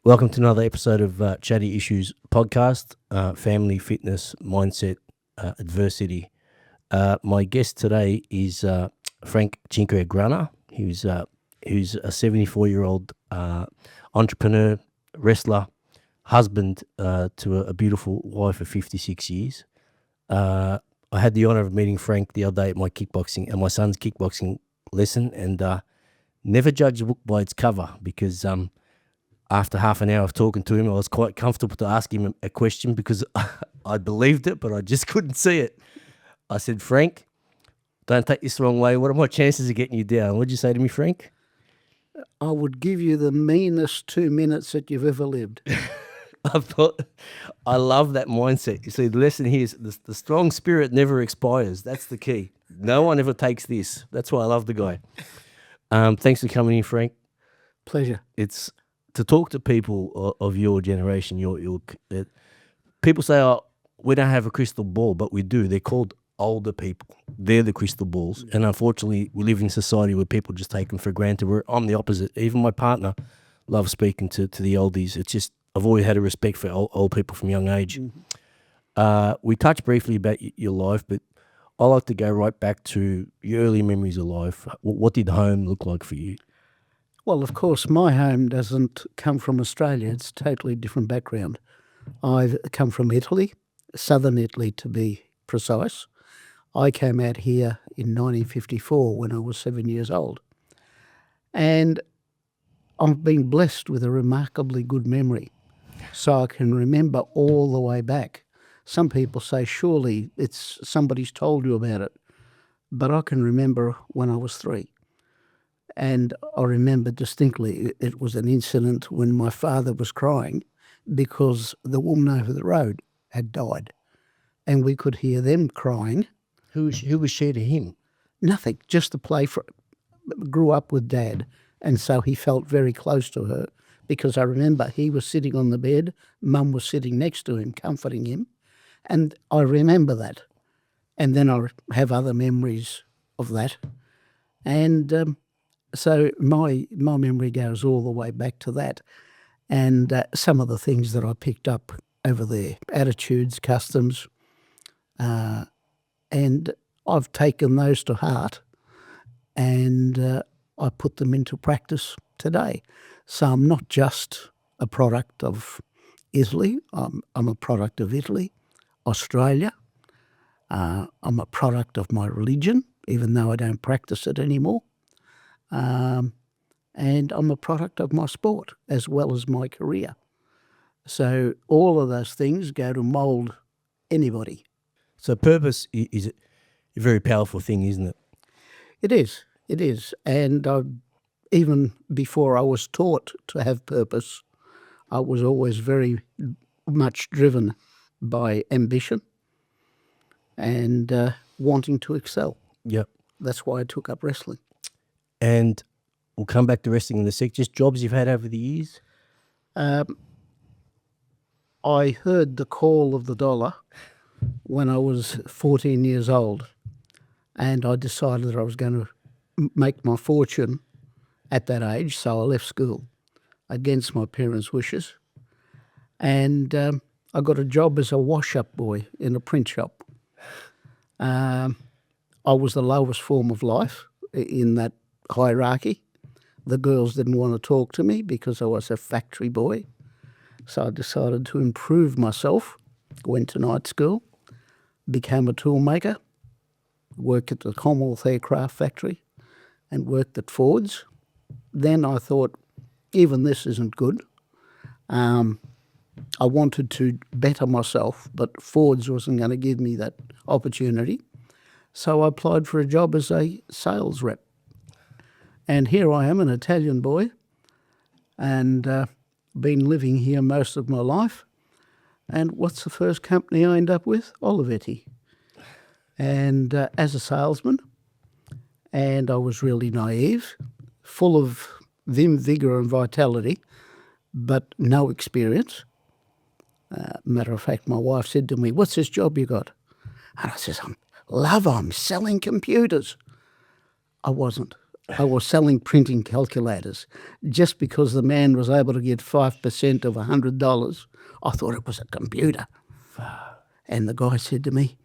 Welcome to another episode of Chaddy Issues podcast, family, fitness, mindset, adversity. My guest today is Frank Cinquegrana, who's a 74-year-old entrepreneur, wrestler, husband to a beautiful wife of 56 years. I had the honor of meeting Frank the other day at my son's kickboxing lesson, and never judge a book by its cover because after half an hour of talking to him, I was quite comfortable to ask him a question because I believed it, but I just couldn't see it. I said, Frank, don't take this the wrong way. What are my chances of getting you down? What'd you say to me, Frank? I would give you the meanest 2 minutes that you've ever lived. I love that mindset. You see, the lesson here is the strong spirit never expires. That's the key. No one ever takes this. That's why I love the guy. Thanks for coming in, Frank. Pleasure. It's to talk to people of your generation. People say, "Oh, we don't have a crystal ball," but we do. They're called older people. They're the crystal balls, and unfortunately, we live in a society where people just take them for granted. I'm the opposite. Even my partner loves speaking to the oldies. It's just I've always had a respect for old people from a young age. Mm-hmm. We touched briefly about your life, but I like to go right back to your early memories of life. What did home look like for you? Well, of course, my home doesn't come from Australia. It's a totally different background. I've come from Italy, southern Italy to be precise. I came out here in 1954 when I was 7 years old. And I've been blessed with a remarkably good memory. So I can remember all the way back. Some people say, surely it's somebody's told you about it. But I can remember when I was 3. And I remember distinctly it was an incident when my father was crying because the woman over the road had died. And we could hear them crying. Who was she to him? Nothing, just to play for. Grew up with Dad, and so he felt very close to her because I remember he was sitting on the bed, Mum was sitting next to him, comforting him, and I remember that. And then I have other memories of that. And so my memory goes all the way back to that. And some of the things that I picked up over there, attitudes, customs, and I've taken those to heart and I put them into practice today. So I'm not just a product of Italy. I'm a product of Italy, Australia. I'm a product of my religion, even though I don't practice it anymore. And I'm a product of my sport as well as my career. So all of those things go to mould anybody. So purpose is a very powerful thing, isn't it? It is. And even before I was taught to have purpose, I was always very much driven by ambition and wanting to excel. Yep. That's why I took up wrestling. And we'll come back to wrestling in a sec. Just jobs you've had over the years? I heard the call of the dollar when I was 14 years old, and I decided that I was going to make my fortune at that age, so I left school against my parents' wishes, and I got a job as a wash-up boy in a print shop. I was the lowest form of life in that hierarchy. The girls didn't want to talk to me because I was a factory boy. So I decided to improve myself, went to night school, became a tool maker, worked at the Commonwealth Aircraft Factory and worked at Ford's. Then I thought, even this isn't good. I wanted to better myself, but Ford's wasn't going to give me that opportunity. So I applied for a job as a sales rep. And here I am, an Italian boy, and been living here most of my life. And what's the first company I end up with? Olivetti. And as a salesman, and I was really naive, full of vim, vigour and vitality, but no experience. Matter of fact, my wife said to me, "What's this job you got?" And I says, I'm selling computers. I wasn't. I was selling printing calculators. Just because the man was able to get 5% of $100, I thought it was a computer. And the guy said to me,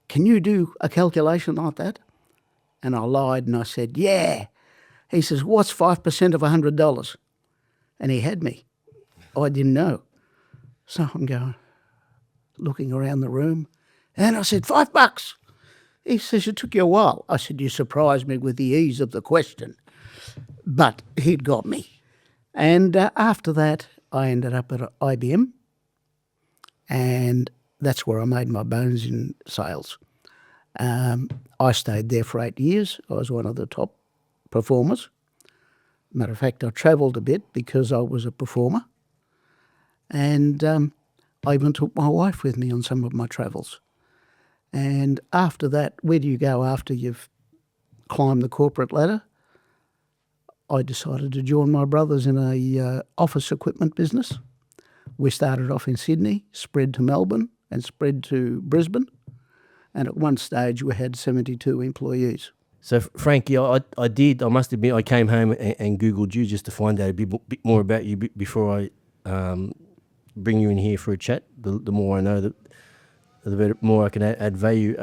"Can you do a calculation like that?" And I lied and I said, "Yeah." He says, "What's 5% of $100? And he had me. I didn't know. So I'm going, looking around the room, and I said, $5. He says, "It took you a while." I said, "You surprised me with the ease of the question." But he'd got me. And after that, I ended up at IBM, and that's where I made my bones in sales. I stayed there for 8 years. I was one of the top performers. Matter of fact, I travelled a bit because I was a performer. And I even took my wife with me on some of my travels. And after that, where do you go after you've climbed the corporate ladder? I decided to join my brothers in a office equipment business. We started off in Sydney, spread to Melbourne and spread to Brisbane. And at one stage we had 72 employees. So, Frank, yeah, I must admit, I came home and Googled you just to find out a bit more about you before I bring you in here for a chat. The more I know, the better, more I can add value.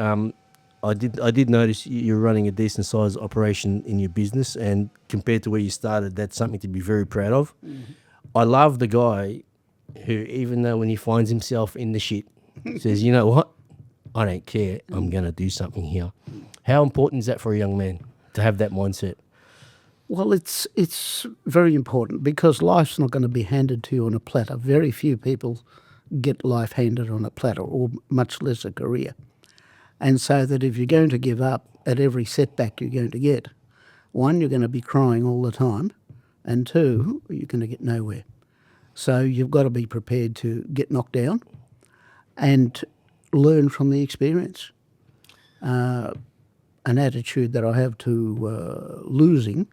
I did notice you're running a decent sized operation in your business, and compared to where you started, that's something to be very proud of. Mm-hmm. I love the guy who, even though when he finds himself in the shit, says, "You know what? I don't care. I'm going to do something here." How important is that for a young man to have that mindset? Well, it's very important because life's not going to be handed to you on a platter. Very few people get life handed on a platter, or much less a career. And so that if you're going to give up at every setback you're going to get, one, you're going to be crying all the time, and two, you're going to get nowhere. So you've got to be prepared to get knocked down and learn from the experience. An attitude that I have to losing,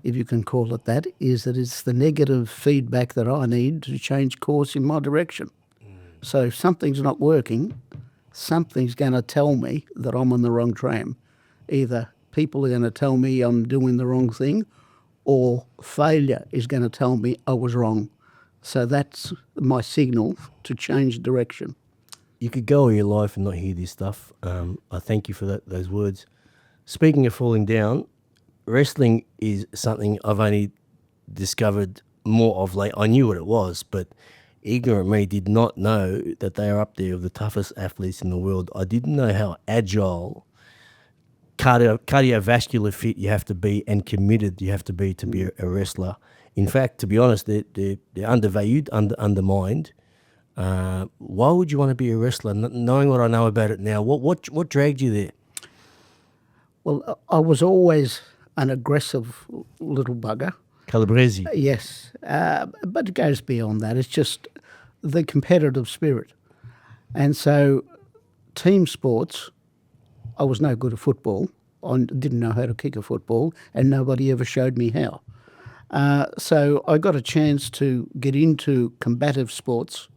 if you can call it that, is that it's the negative feedback that I need to change course in my direction. So if something's not working, something's going to tell me that I'm on the wrong tram. Either people are going to tell me I'm doing the wrong thing, or failure is going to tell me I was wrong. So that's my signal to change direction. You could go all your life and not hear this stuff. I thank you for those words. Speaking of falling down, wrestling is something I've only discovered more of late. I knew what it was, but ignorant me did not know that they are up there with the toughest athletes in the world. I didn't know how agile, cardiovascular fit you have to be and committed you have to be a wrestler. In fact, to be honest, they're undervalued, undermined. Why would you want to be a wrestler? Knowing what I know about it now, what dragged you there? Well, I was always an aggressive little bugger. Calabrese. Yes, but it goes beyond that. It's just the competitive spirit. And so team sports, I was no good at football. I didn't know how to kick a football, and nobody ever showed me how. So I got a chance to get into combative sports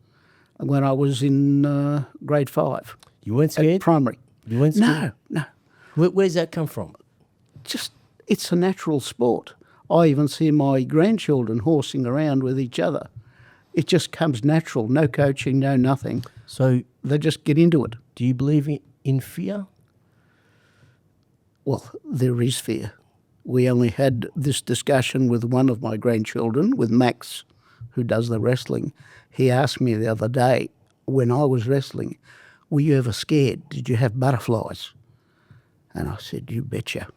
when I was in grade 5. You weren't scared? At primary. You weren't scared? No. Where's that come from? Just, it's a natural sport. I even see my grandchildren horsing around with each other. It just comes natural, no coaching, no nothing. So they just get into it. Do you believe in fear? Well, there is fear. We only had this discussion with one of my grandchildren, with Max, who does the wrestling. He asked me the other day, when I was wrestling, were you ever scared? Did you have butterflies? And I said, you betcha.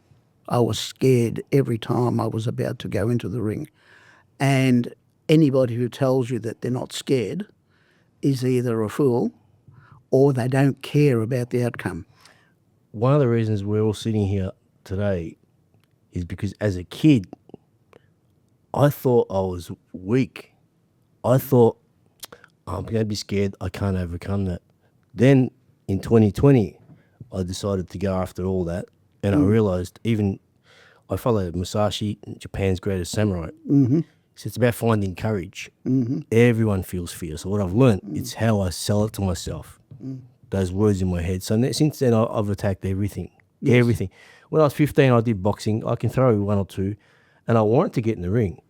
I was scared every time I was about to go into the ring. And anybody who tells you that they're not scared is either a fool or they don't care about the outcome. One of the reasons we're all sitting here today is because as a kid, I thought I was weak. I thought, I'm going to be scared, I can't overcome that. Then in 2020, I decided to go after all that, and I realised I followed Musashi, Japan's greatest samurai. Mm-hmm. So it's about finding courage. Mm-hmm. Everyone feels fear. So what I've learned, it's how I sell it to myself. Those words in my head. So since then, I've attacked everything. Yes. Everything. when I was 15, I did boxing. I can throw one or two, and I wanted to get in the ring,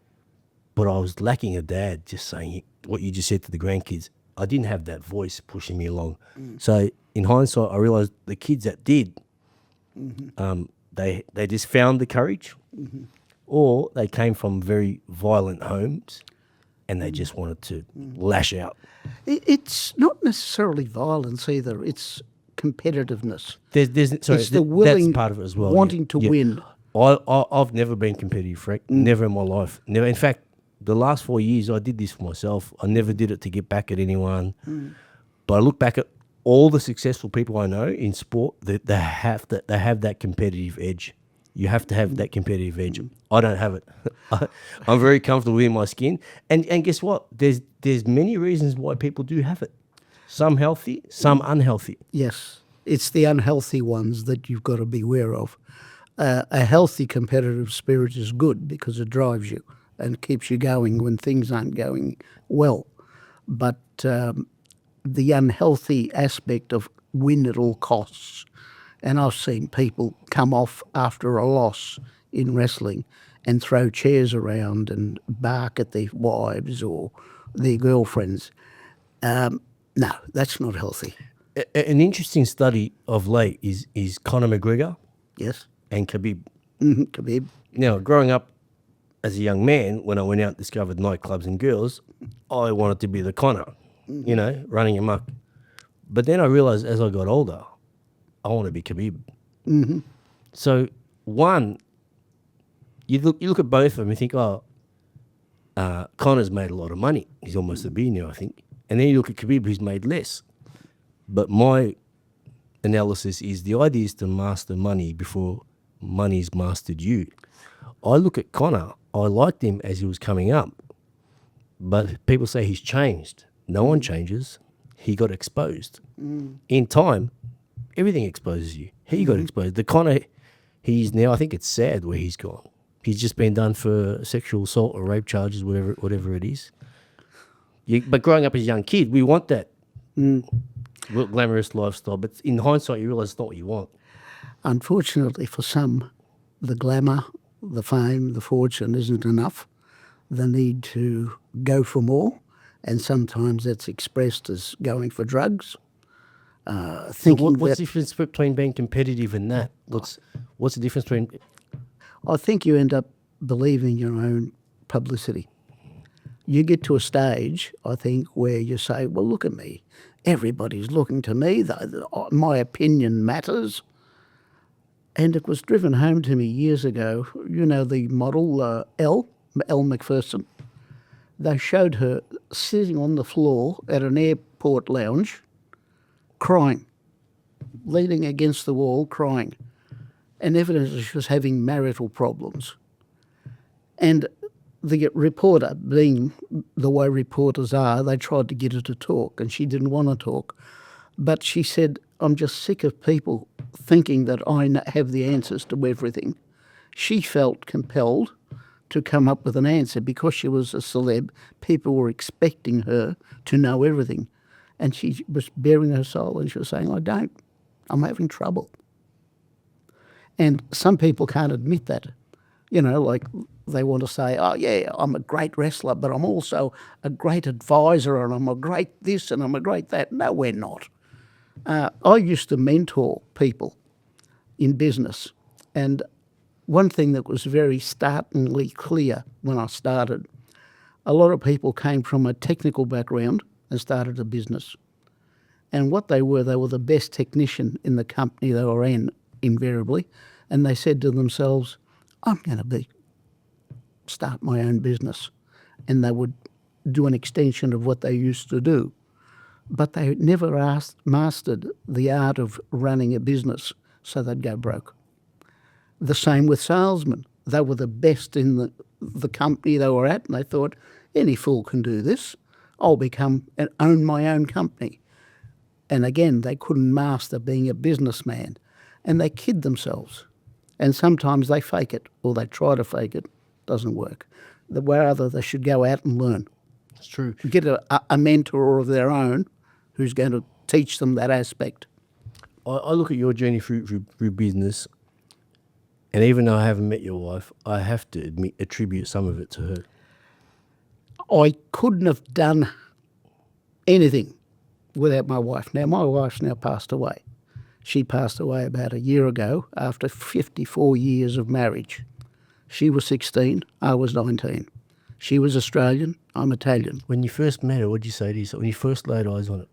but I was lacking a dad. Just saying what you just said to the grandkids. I didn't have that voice pushing me along. So in hindsight, I realised the kids that did, they just found the courage, or they came from very violent homes, and they just wanted to lash out. It's not necessarily violence either. It's competitiveness. Sorry, It's the willing, that's part of it as well. wanting to win. I've never been competitive, Frank. Never in my life. Never. In fact, the last 4 years, I did this for myself. I never did it to get back at anyone. But I look back at all the successful people I know in sport. They have that competitive edge. You have to have that competitive edge. I don't have it. I'm very comfortable in my skin. And guess what? There's many reasons why people do have it. Some healthy, some unhealthy. Yes, it's the unhealthy ones that you've got to be aware of. A healthy competitive spirit is good because it drives you and keeps you going when things aren't going well. But the unhealthy aspect of win at all costs, and I've seen people come off after a loss in wrestling and throw chairs around and bark at their wives or their girlfriends. No, that's not healthy. An interesting study of late is Conor McGregor Yes. and Khabib. Khabib. Now, growing up as a young man, when I went out and discovered nightclubs and girls, I wanted to be the Conor, running amok. But then I realised as I got older, I want to be Khabib. So, one, you look at both of them and think, Conor's made a lot of money. He's almost a billionaire, I think. And then you look at Khabib, who's made less. But my analysis is the idea is to master money before money's mastered you. I look at Conor, I liked him as he was coming up, but people say he's changed. No one changes. He got exposed. In time, everything exposes you. He got exposed. The Conor, he's now, I think it's sad where he's gone. He's just been done for sexual assault or rape charges, whatever it is. But growing up as a young kid, we want that glamorous lifestyle. But in hindsight, you realise it's not what you want. Unfortunately for some, the glamour, the fame, the fortune isn't enough. They need to go for more, and sometimes that's expressed as going for drugs. What's Thinking the that difference between being competitive and that? What's the difference between... I think you end up believing your own publicity. You get to a stage, I think, where you say, well, look at me. Everybody's looking to me. My opinion matters. And it was driven home to me years ago. You know the model, Elle Macpherson? They showed her sitting on the floor at an airport lounge, crying, leaning against the wall, crying. And evidently she was having marital problems. And the reporter, being the way reporters are, they tried to get her to talk, and she didn't want to talk. But she said, I'm just sick of people thinking that I have the answers to everything. She felt compelled to come up with an answer because she was a celeb. People were expecting her to know everything. And she was bearing her soul, and she was saying, I don't. I'm having trouble. And some people can't admit that. Like they want to say, oh, yeah, I'm a great wrestler, but I'm also a great advisor, and I'm a great this and I'm a great that. No, we're not. I used to mentor people in business, and one thing that was very startlingly clear when I started, a lot of people came from a technical background and started a business. And what they were the best technician in the company they were in, invariably, and they said to themselves, I'm going to start my own business. And they would do an extension of what they used to do. But they never mastered the art of running a business, so they'd go broke. The same with salesmen. They were the best in the company they were at, and they thought, any fool can do this. I'll become and own my own company. And again, they couldn't master being a businessman. And they kid themselves. And sometimes they fake it, or they try to fake it. Doesn't work. Rather, they should go out and learn. It's true. Get a mentor of their own who's going to teach them that aspect. I look at your journey through business, And even though I haven't met your wife, I have to attribute some of it to her. I couldn't have done anything without my wife. Now, my wife's now passed away. She passed away about a year ago after 54 years of marriage. She was 16, I was 19. She was Australian, I'm Italian. When you first met her, what did you say to yourself? When you first laid eyes on it?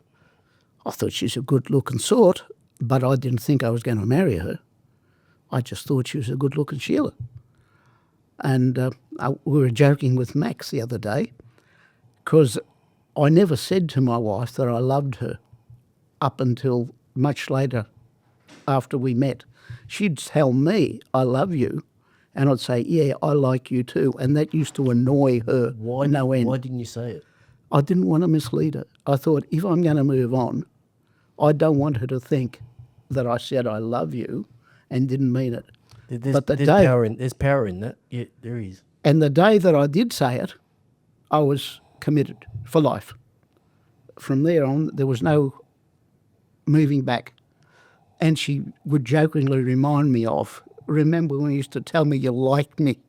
I thought she's a good-looking sort, but I didn't think I was going to marry her. I just thought she was a good-looking Sheila. And we were joking with Max the other day because I never said to my wife that I loved her up until much later after we met. She'd tell me, I love you, and I'd say, yeah, I like you too. And that used to annoy her no end. Why didn't you say it? I didn't want to mislead her. I thought, if I'm going to move on, I don't want her to think that I said I love you and didn't mean it. There's power in that. Yeah, there is. And the day that I did say it, I was committed for life. From there on, there was no moving back. And she would jokingly remind me of, remember when you used to tell me you liked me?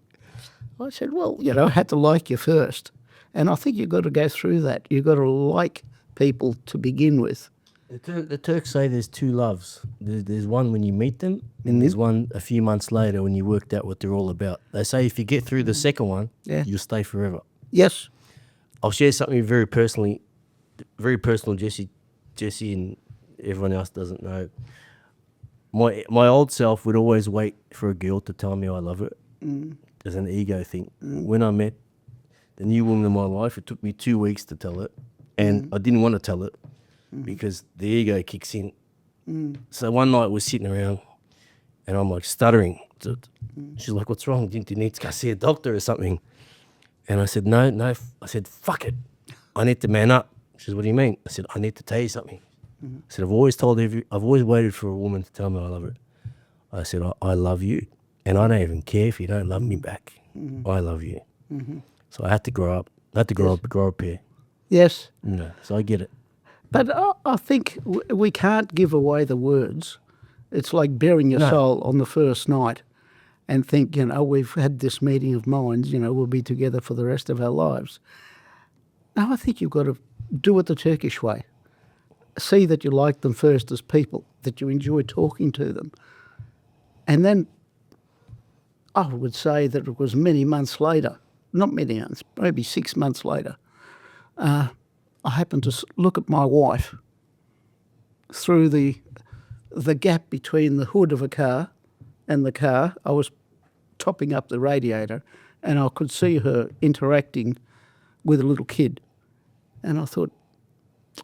I said, well, I had to like you first. And I think you've got to go through that. You've got to like people to begin with. The Turks say there's two loves. There's one when you meet them, and there's one a few months later when you worked out what they're all about. They say if you get through the second one, you'll stay forever. Yes. I'll share something very personal, Jesse and everyone else doesn't know. My old self would always wait for a girl to tell me I love her. As an ego thing. When I met the new woman in my life, it took me 2 weeks to tell it, and I didn't want to tell it because the ego kicks in. So one night we're sitting around, and I'm like stuttering. She's like, "What's wrong? Do you need to go see a doctor or something?" And I said, "No." I said, "Fuck it. I need to man up." She said, "What do you mean?" I said, "I need to tell you something." I said, I've always waited for a woman to tell me I love her. I said, I love you, and I don't even care if you don't love me back. I love you. So I had to grow up. Grow up here. Yes. So I get it. But I think we can't give away the words. It's like bearing your soul on the first night and think, we've had this meeting of minds, we'll be together for the rest of our lives. No, I think you've got to do it the Turkish way. See that you like them first as people, that you enjoy talking to them. And then I would say that it was many months later, not many months, maybe 6 months later, I happened to look at my wife through the gap between the hood of a car and the car. I was topping up the radiator and I could see her interacting with a little kid. And I thought,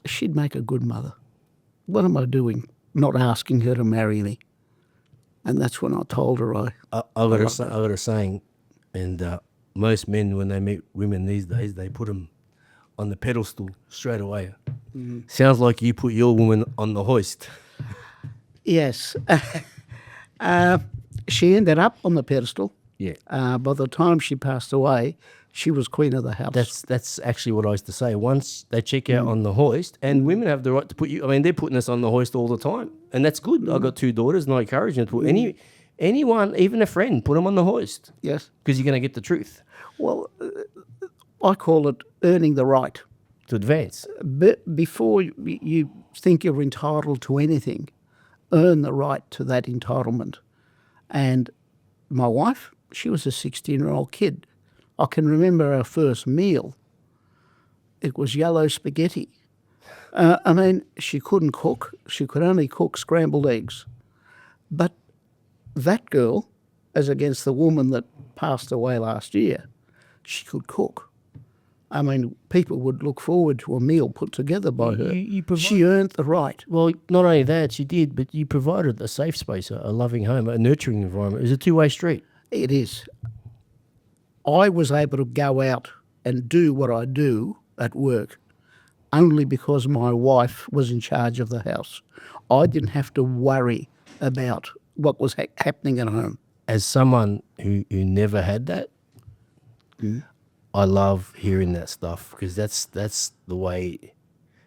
she'd make a good mother. What am I doing not asking her to marry me? And that's when I told her I got a saying, and most men, when they meet women these days, they put them on the pedestal straight away. Sounds like you put your woman on the hoist. Yes. She ended up on the pedestal. Yeah. By the time she passed away, she was queen of the house. That's actually what I used to say. Once they check out on the hoist, and women have the right to put you. I mean, they're putting us on the hoist all the time, and that's good. I've got 2 daughters, and I encourage them to put anyone, even a friend, put them on the hoist. Yes, because you're going to get the truth. Well, I call it earning the right to advance. But before you think you're entitled to anything, earn the right to that entitlement. And my wife, she was a 16-year-old kid. I can remember our first meal. It was yellow spaghetti. I mean, she couldn't cook. She could only cook scrambled eggs. But that girl, as against the woman that passed away last year, she could cook. I mean, people would look forward to a meal put together by her. She earned the right. Well, not only that, she did, but you provided a safe space, a loving home, a nurturing environment. It was a two-way street. It is. I was able to go out and do what I do at work only because my wife was in charge of the house. I didn't have to worry about what was happening at home. As someone who never had that, I love hearing that stuff because that's the way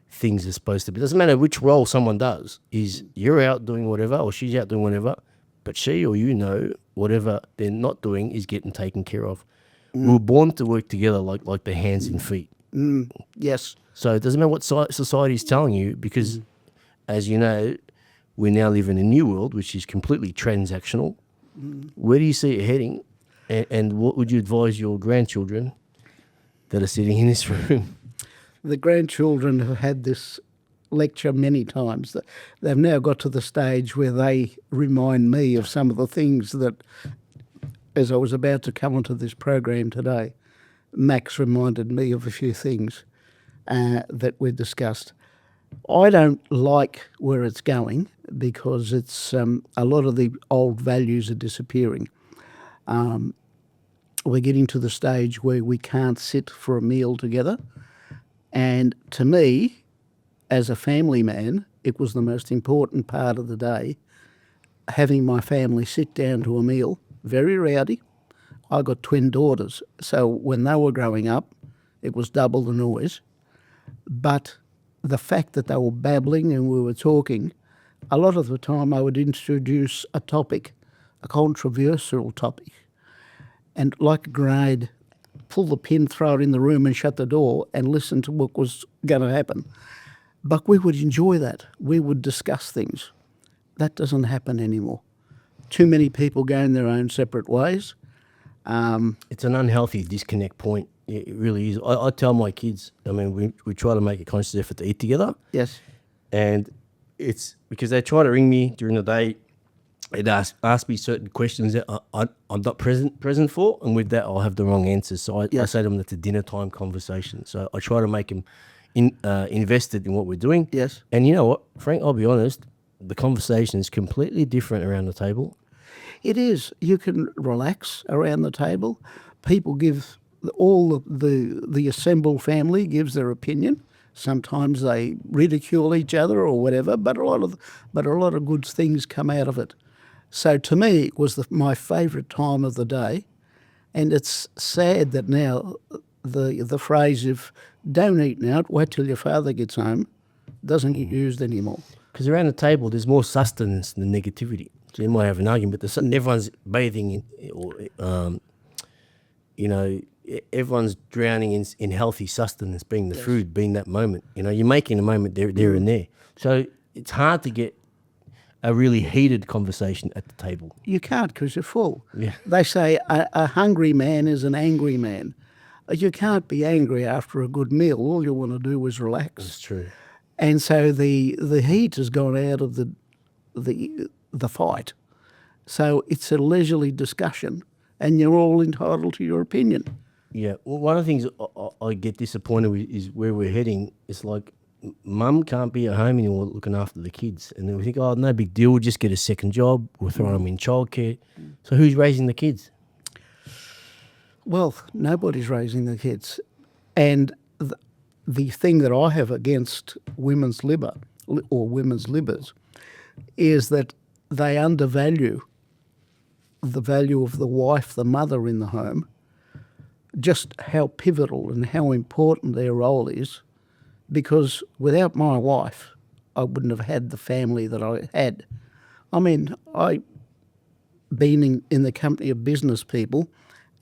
things are supposed to be. It doesn't matter which role someone does. Is you're out doing whatever or she's out doing whatever, but she or whatever they're not doing is getting taken care of. We were born to work together like the hands and feet. Yes. So it doesn't matter what society is telling you, because, as you know, we now live in a new world which is completely transactional. Where do you see it heading? And what would you advise your grandchildren that are sitting in this room? The grandchildren have had this lecture many times. They've now got to the stage where they remind me of some of the things that, as I was about to come onto this program today, Max reminded me of a few things that we discussed. I don't like where it's going because it's a lot of the old values are disappearing. We're getting to the stage where we can't sit for a meal together. And to me, as a family man, it was the most important part of the day, having my family sit down to a meal. Very rowdy. I got twin daughters, so when they were growing up, it was double the noise. But the fact that they were babbling and we were talking, a lot of the time I would introduce a topic, a controversial topic, and like a grenade, pull the pin, throw it in the room and shut the door and listen to what was going to happen. But we would enjoy that. We would discuss things. That doesn't happen anymore. Too many people going their own separate ways. It's an unhealthy disconnect point. It really is. I tell my kids, I mean, we try to make a conscious effort to eat together. Yes. And it's because they try to ring me during the day and ask me certain questions that I'm not present for. And with that, I'll have the wrong answers. So I say to them that's a dinner time conversation. So I try to make them invested in what we're doing. Yes. And you know what, Frank, I'll be honest, the conversation is completely different around the table. It is. You can relax around the table. People give, all the assembled family gives their opinion. Sometimes they ridicule each other or whatever, but a lot of good things come out of it. So to me, it was my favourite time of the day, and it's sad that now the phrase of "don't eat now, wait till your father gets home" doesn't get used anymore. Because around the table, there's more sustenance than negativity. So you might have an argument, but everyone's bathing in, or everyone's drowning in healthy sustenance, being the food, being that moment. You're making a moment there and there. So it's hard to get a really heated conversation at the table. You can't because you're full. Yeah. They say a hungry man is an angry man. You can't be angry after a good meal. All you want to do is relax. That's true. And so the heat has gone out of the fight. So it's a leisurely discussion, and you're all entitled to your opinion. Yeah. Well, one of the things I get disappointed with is where we're heading. It's like mum can't be at home anymore looking after the kids. And then we think, oh, no big deal. We'll just get a second job. We'll throw them in childcare. So who's raising the kids? Well, nobody's raising the kids. And the thing that I have against women's labour or women's libers is that they undervalue the value of the wife, the mother in the home, just how pivotal and how important their role is, because without my wife, I wouldn't have had the family that I had. I mean, I've been in the company of business people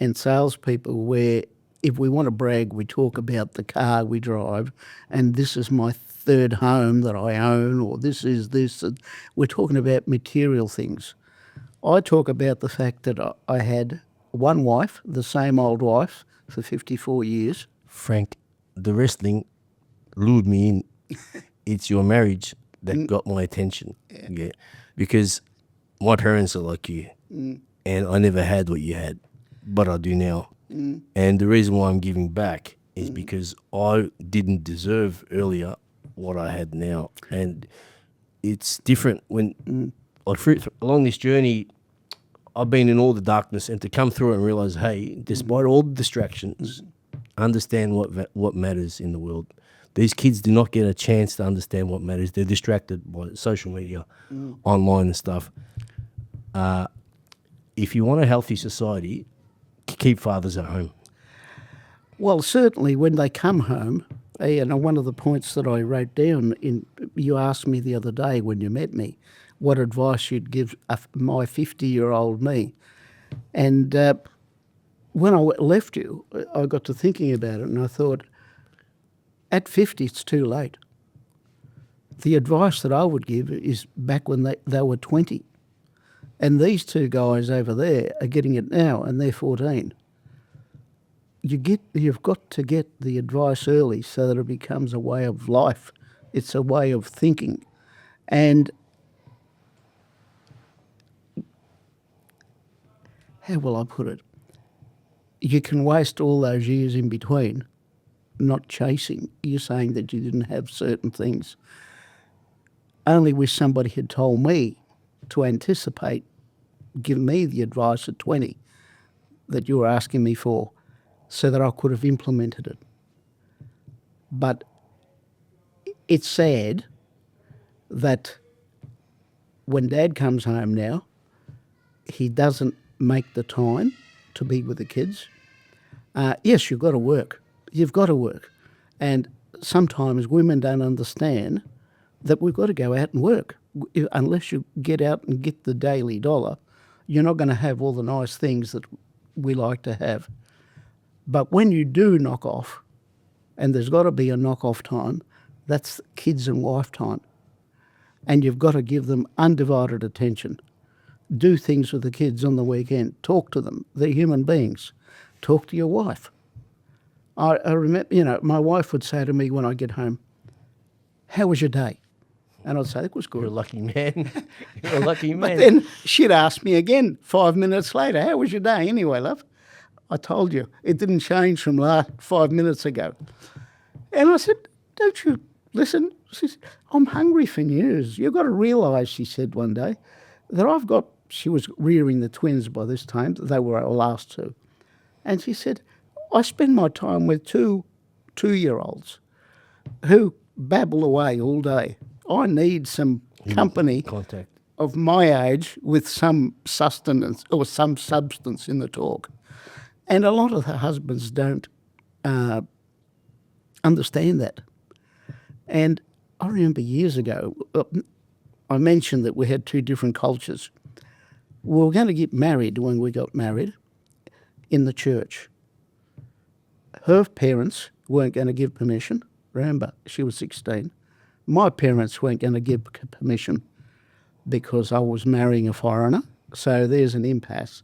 and salespeople where if we want to brag, we talk about the car we drive, and this is my third home that I own, or this is this. And we're talking about material things. I talk about the fact that I had one wife, the same old wife, for 54 years. Frank, the wrestling lured me in. It's your marriage that got my attention. Yeah. Because my parents are like you, and I never had what you had, but I do now. And the reason why I'm giving back is because I didn't deserve earlier what I had now. And it's different when along this journey, I've been in all the darkness, and to come through and realize, hey, despite all the distractions, understand what matters in the world. These kids do not get a chance to understand what matters. They're distracted by social media, online and stuff. If you want a healthy society, keep fathers at home. Well, certainly when they come home, one of the points that I wrote down, you asked me the other day when you met me, what advice you'd give my 50-year-old me. And when I left you, I got to thinking about it, and I thought, at 50, it's too late. The advice that I would give is back when they were 20. And these two guys over there are getting it now, and they're 14. You've got to get the advice early so that it becomes a way of life. It's a way of thinking. And how will I put it? You can waste all those years in between not chasing. You're saying that you didn't have certain things. Only wish somebody had told me to anticipate, give me the advice at 20 that you were asking me for, so that I could have implemented it. But it's sad that when Dad comes home now, he doesn't make the time to be with the kids. Yes, you've got to work. You've got to work. And sometimes women don't understand that we've got to go out and work. Unless you get out and get the daily dollar, you're not going to have all the nice things that we like to have. But when you do knock off, and there's got to be a knock-off time, that's kids and wife time. And you've got to give them undivided attention. Do things with the kids on the weekend. Talk to them. They're human beings. Talk to your wife. I remember, my wife would say to me when I get home, "How was your day?" And I'd say, "It was good." You're a lucky man. You're a lucky man. But then she'd ask me again 5 minutes later, "How was your day anyway, love?" I told you, it didn't change from 5 minutes ago. And I said, "Don't you listen?" She said, "I'm hungry for news. You've got to realise," she said one day, that she was rearing the twins by this time. They were our last two. And she said, "I spend my time with two 2-year-olds who babble away all day. I need some company Contact. of my age with some sustenance or some substance in the talk." And a lot of the husbands don't understand that. And I remember years ago, I mentioned that we had two different cultures. We were going to get married when we got married in the church. Her parents weren't going to give permission. Remember, she was 16. My parents weren't going to give permission because I was marrying a foreigner. So there's an impasse.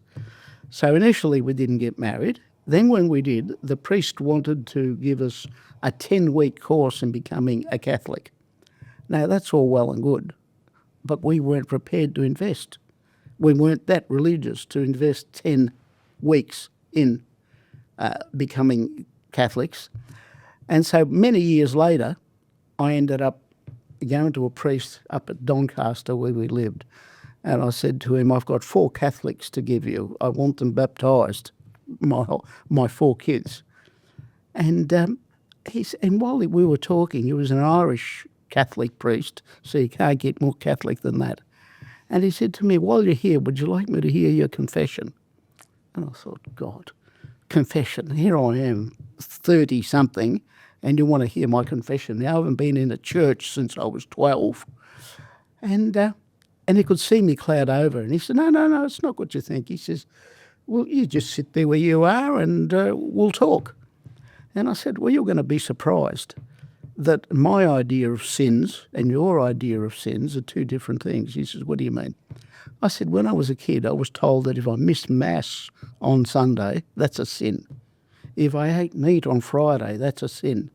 So initially we didn't get married. Then when we did, the priest wanted to give us a 10-week course in becoming a Catholic. Now, that's all well and good, but we weren't prepared to invest. We weren't that religious to invest 10 weeks in becoming Catholics. And so many years later, I ended up going to a priest up at Doncaster where we lived. And I said to him, "I've got 4 Catholics to give you. I want them baptised, my 4 kids." And and while we were talking, he was an Irish Catholic priest, so you can't get more Catholic than that. And he said to me, "While you're here, would you like me to hear your confession?" And I thought, God, confession. Here I am, 30-something, and you want to hear my confession. Now I haven't been in a church since I was 12. And he could see me cloud over, and he said, no, it's not what you think. He says, "Well, you just sit there where you are and we'll talk." And I said, "Well, you're going to be surprised that my idea of sins and your idea of sins are 2 different things." He says, "What do you mean?" I said, "When I was a kid, I was told that if I missed Mass on Sunday, that's a sin. If I ate meat on Friday, that's a sin."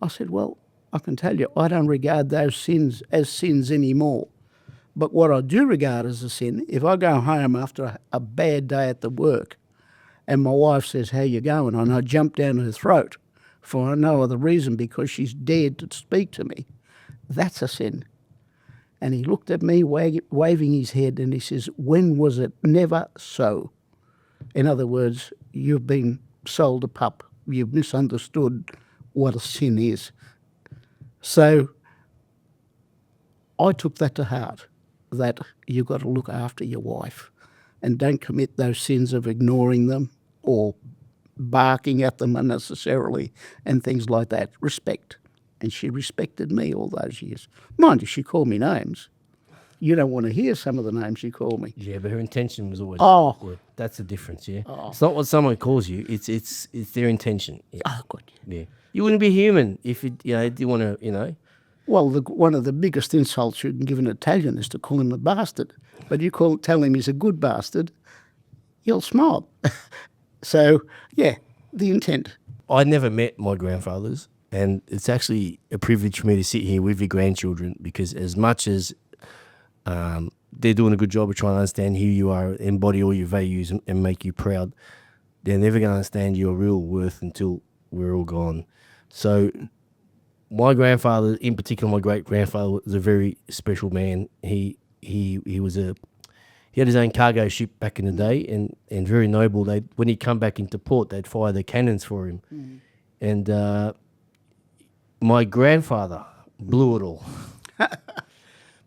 I said, "Well, I can tell you, I don't regard those sins as sins anymore. But what I do regard as a sin, if I go home after a bad day at the work and my wife says, 'How you going?' and I jump down her throat for no other reason because she's dared to speak to me, that's a sin." And he looked at me waving his head and he says, "When was it never so?" In other words, you've been sold a pup. You've misunderstood what a sin is. So I took that to heart, that you've got to look after your wife and don't commit those sins of ignoring them or barking at them unnecessarily and things like that. Respect. And she respected me all those years. Mind you, she called me names. you don't want to hear some of the names you call me. Yeah, but her intention was always. Oh. Yeah, that's the difference. Yeah, it's not what someone calls you. It's their intention. Yeah. Oh, good. Yeah. You wouldn't be human if you didn't want to. Well, one of the biggest insults you can give an Italian is to call him a bastard. But you tell him he's a good bastard, he'll smile. So, yeah, the intent. I never met my grandfathers, and it's actually a privilege for me to sit here with your grandchildren, because as much as they're doing a good job of trying to understand who you are, embody all your values, and make you proud, they're never going to understand your real worth until we're all gone. So my grandfather, in particular, my great-grandfather, was a very special man. He had his own cargo ship back in the day, and very noble. When he'd come back into port, they'd fire their cannons for him. And my grandfather blew it all.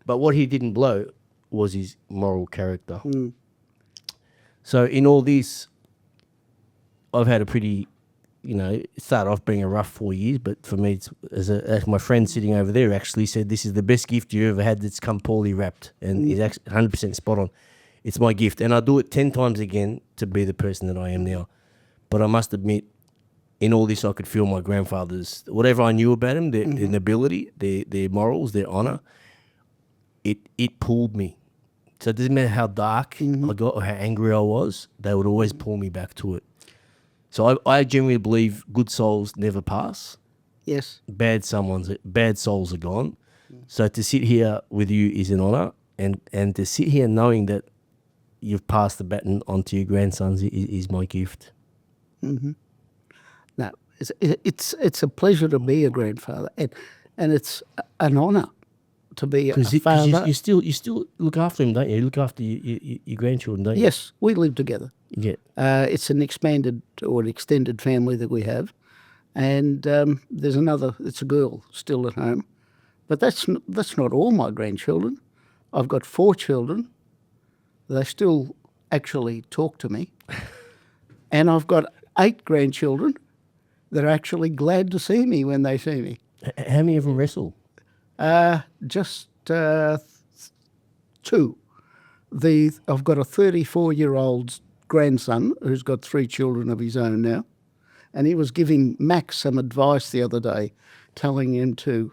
But what he didn't blow was his moral character. So in all this, I've had a pretty, it started off being a rough 4 years, but for me, as my friend sitting over there actually said, this is the best gift you ever had that's come poorly wrapped. And he's actually 100% spot on. It's my gift, and I'll do it 10 times again to be the person that I am now. But I must admit, in all this, I could feel my grandfather's, whatever I knew about him, their nobility, their morals, their honour, it pulled me. So it doesn't matter how dark I got or how angry I was, they would always pull me back to it. So I genuinely believe good souls never pass. Yes. Bad souls are gone. So to sit here with you is an honour, and to sit here knowing that you've passed the baton on to your grandsons is my gift. No, it's a pleasure to be a grandfather, and it's an honour to be a father. You still look after him, don't you? You look after your grandchildren, don't you? Yes, we live together. Yeah. It's an expanded or an extended family that we have, and there's another. It's a girl still at home, but that's not all my grandchildren. I've got 4 children. They still actually talk to me, and I've got 8 grandchildren that are actually glad to see me when they see me. How many of them wrestle? Just 2. I've got a 34-year-old grandson who's got 3 children of his own now, and he was giving Max some advice the other day, telling him to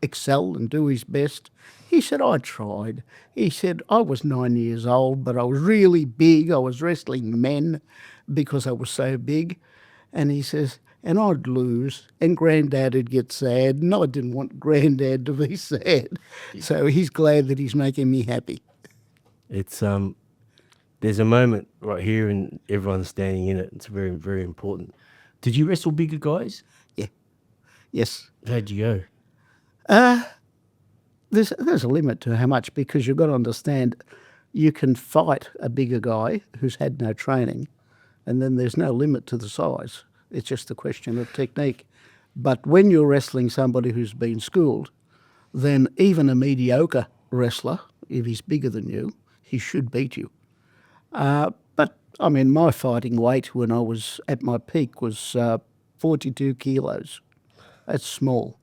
excel and do his best. He said, I tried. He said, I was 9 years old, but I was really big. I was wrestling men because I was so big. And he says, and I'd lose, and Granddad would get sad, and I didn't want Granddad to be sad. So he's glad that he's making me happy. It's there's a moment right here, and everyone's standing in it. It's very, very important. Did you wrestle bigger guys? Yeah. Yes. How'd you go? There's a limit to how much, because you've got to understand you can fight a bigger guy who's had no training, and then there's no limit to the size. It's just a question of technique. But when you're wrestling somebody who's been schooled, then even a mediocre wrestler, if he's bigger than you, he should beat you. But, I mean, my fighting weight when I was at my peak was 42 kilos. That's small.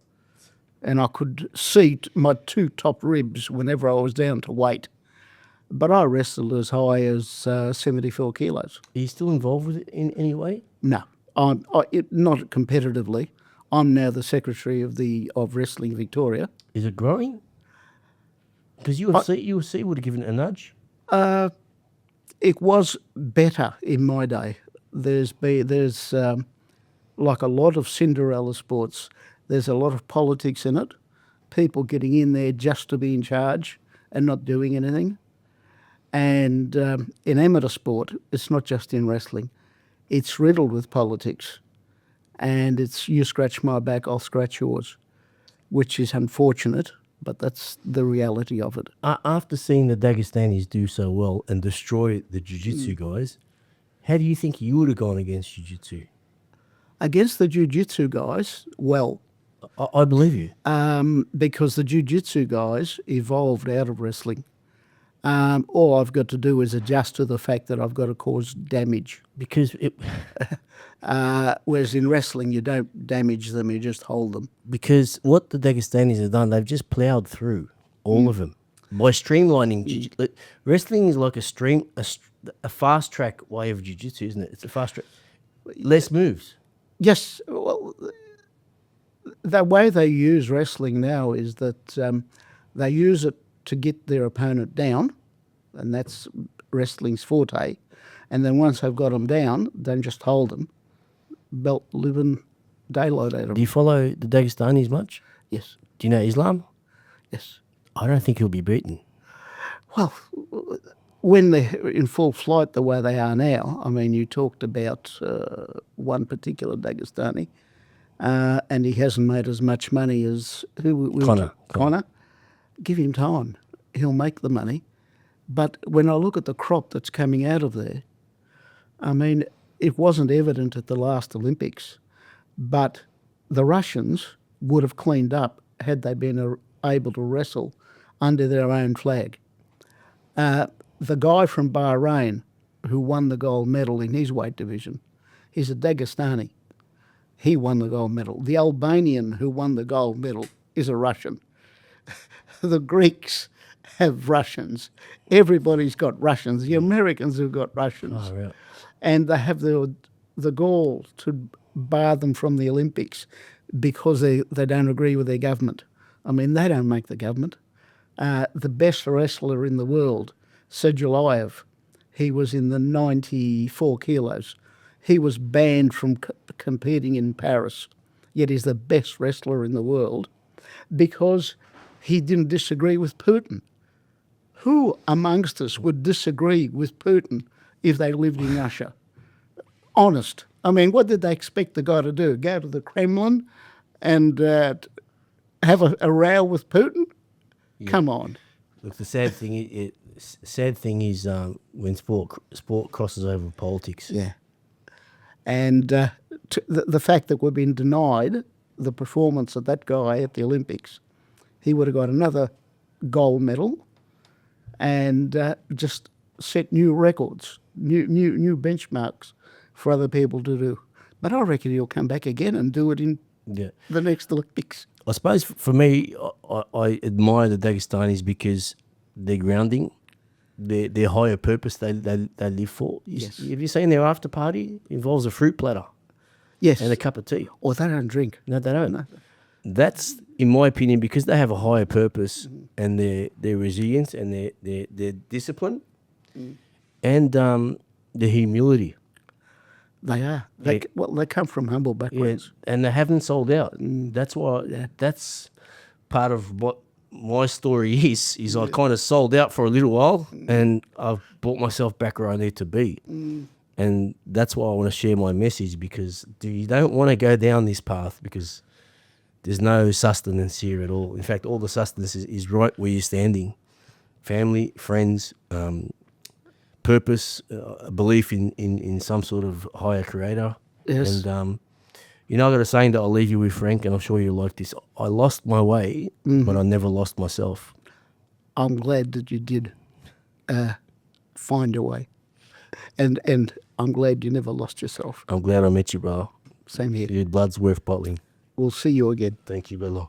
And I could see my 2 top ribs whenever I was down to weight. But I wrestled as high as 74 kilos. Are you still involved with it in any way? No, not competitively. I'm now the secretary of Wrestling Victoria. Is it growing? Because UFC would have given it a nudge. It was better in my day. There's like a lot of Cinderella sports. There's a lot of politics in it. People getting in there just to be in charge and not doing anything. And in amateur sport, it's not just in wrestling. It's riddled with politics. And it's you scratch my back, I'll scratch yours, which is unfortunate, but that's the reality of it. After seeing the Dagestanis do so well and destroy the jiu-jitsu guys, how do you think you would have gone against jiu-jitsu? Against the jiu-jitsu guys, well... I believe you. Because the jiu-jitsu guys evolved out of wrestling. All I've got to do is adjust to the fact that I've got to cause damage. Because whereas in wrestling, you don't damage them, you just hold them. Because what the Dagestanis have done, they've just ploughed through all of them. By streamlining, wrestling is like a fast track way of jiu-jitsu, isn't it? It's a fast track, less moves. Yes, well, the way they use wrestling now is that they use it to get their opponent down, and that's wrestling's forte. And then once they've got them down, then just hold them, belt living daylight at them. Do you follow the Dagestanis much? Yes, Do you know Islam? yes. I don't think he'll be beaten. Well, when they're in full flight the way they are now, I mean, you talked about one particular Dagestani, and he hasn't made as much money as Connor. Connor. Give him time; he'll make the money. But when I look at the crop that's coming out of there, I mean, it wasn't evident at the last Olympics, but the Russians would have cleaned up had they been able to wrestle under their own flag. The guy from Bahrain who won the gold medal in his weight division, he's a Dagestani. He won the gold medal. The Albanian who won the gold medal is a Russian. The Greeks have Russians. Everybody's got Russians. The Americans have got Russians. Oh, really? And they have the gall to bar them from the Olympics because they don't agree with their government. I mean, they don't make the government. The best wrestler in the world, Sergulayev, he was in the 94 kilos. He was banned from competing in Paris, yet he's the best wrestler in the world because he didn't disagree with Putin. Who amongst us would disagree with Putin if they lived in Russia? Honest. I mean, what did they expect the guy to do? Go to the Kremlin and have a row with Putin? Yeah. Come on. Look, the sad thing is when sport crosses over politics. Yeah. And the fact that we've been denied the performance of that guy at the Olympics, he would have got another gold medal and just set new records, new benchmarks for other people to do. But I reckon he'll come back again and do it in the next Olympics. I suppose for me, I admire the Dagestanis because their grounding, their higher purpose they live for. Yes. Have you seen their after party? It involves a fruit platter. Yes. And a cup of tea. Or they don't drink. No, they don't. No. That's, in my opinion, because they have a higher purpose and their resilience and their discipline and their humility. They are. They come from humble backgrounds. Yeah, and they haven't sold out. That's why. That's part of what my story is I kind of sold out for a little while and I've brought myself back where I need to be. And that's why I want to share my message, because you don't want to go down this path because there's no sustenance here at all. In fact, all the sustenance is right where you're standing. Family, friends, purpose, a belief in some sort of higher creator. Yes. And, I got a saying that I'll leave you with, Frank, and I'm sure you'll like this. I lost my way, but I never lost myself. I'm glad that you did find a way. And I'm glad you never lost yourself. I'm glad I met you, brother. Same here. Your blood's worth bottling. We'll see you again. Thank you, brother.